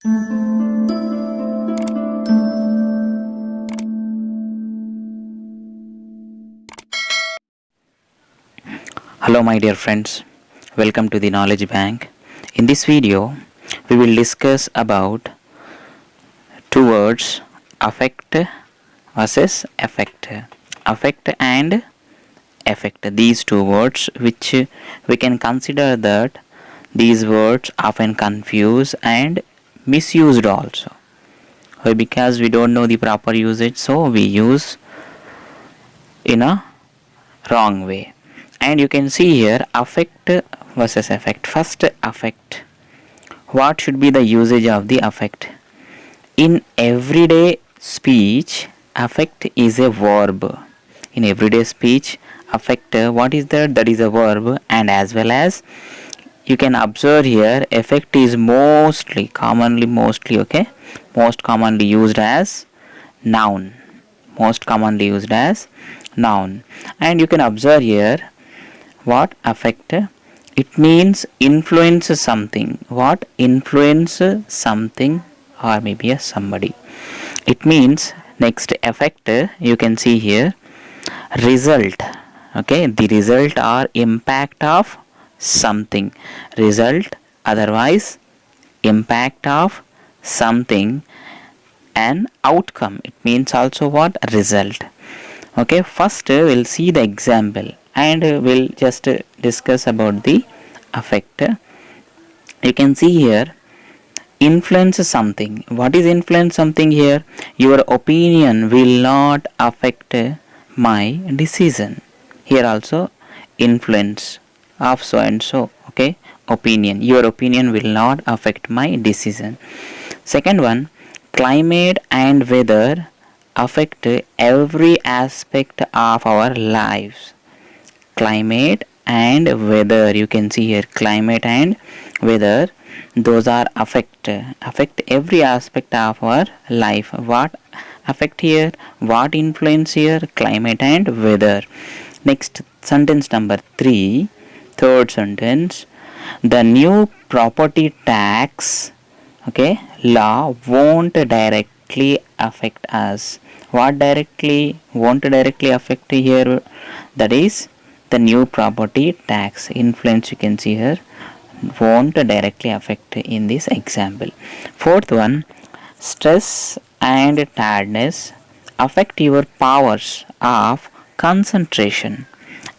Hello my dear friends, welcome to the Knowledge Bank. In this video, we will discuss about two words, affect versus effect. Affect and effect. These two words which we can consider that these words often confused and misused also. Why? Because we don't know the proper usage, so we use in a wrong way. And you can see here affect versus effect. First, affect. What should be the usage of the affect? In everyday speech, affect is a verb. In everyday speech, affect, what is that? That is a verb. And as well as you can observe here, effect is most commonly used as noun. Most commonly used as noun. And you can observe here what affect, it means influence something. What? Influence something or maybe a somebody. It means next effect, you can see here result. Okay, the result or impact of something. Result, otherwise impact of something, an outcome. It means also what? Result. Okay, first we'll see the example and we'll just discuss about the affect. You can see here influence something. What is influence something here? Your opinion will not affect my decision. Here also influence of so and so. Okay, opinion. Your opinion will not affect my decision. Second one, climate and weather affect every aspect of our lives. Climate and weather, you can see here climate and weather, those are affect every aspect of our life. What affect here? What influence here? Climate and weather. Next, sentence number 3, third sentence, the new property tax, okay, law won't directly affect us. What directly won't directly affect here? That is the new property tax influence, you can see here won't directly affect in this example. Fourth one, stress and tiredness affect your powers of concentration.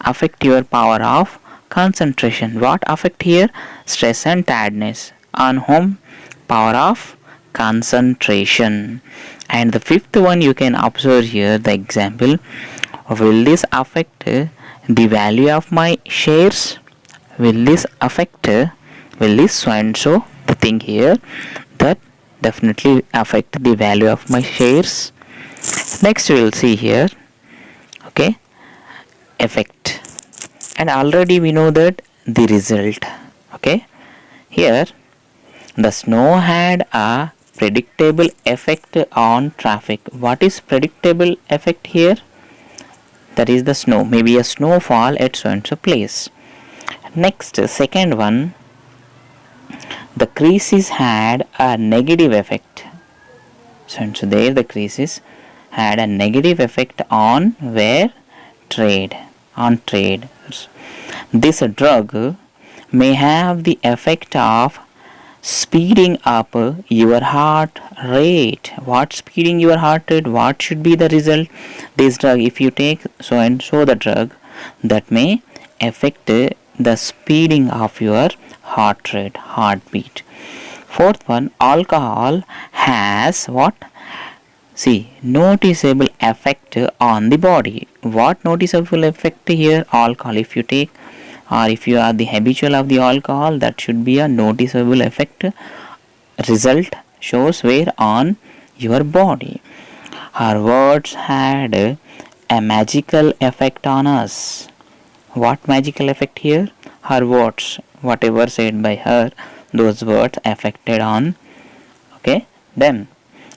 Affect your power of concentration. What affect here? Stress and tiredness. On whom? Power of concentration. And the fifth one, you can observe here the example. Will this affect the value of my shares? Will this affect, will this so and so, the thing here, that definitely affect the value of my shares. Next we will see here, okay, effect. And already we know that the result. Okay, here the snow had a predictable effect on traffic. What is predictable effect here? That is the snow, maybe a snowfall at so and so place. Next, second one, the crisis had a negative effect. So and so there the crisis had a negative effect on where? Trade, on trade. This drug may have the effect of speeding up your heart rate. What speeding your heart rate? What should be the result? This drug, if you take so and so the drug, that may affect the speeding of your heart rate, heartbeat. Fourth one, alcohol has what? See, noticeable effect on the body. What noticeable effect here? Alcohol. If you take or if you are the habitual of the alcohol, that should be a noticeable effect. Result shows where? On your body. Her words had a magical effect on us. What magical effect here? Her words, whatever said by her, those words affected on, okay, them.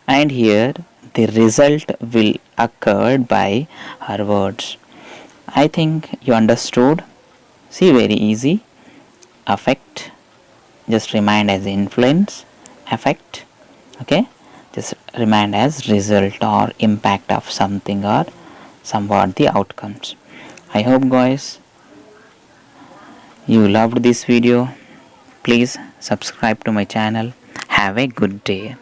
And here the result will occur by her words. I think you understood. See, very easy. Affect, just remind as influence, affect, Okay, just remind as result or impact of something or somewhat the outcomes. I hope guys you loved this video. Please subscribe to my channel. Have a good day.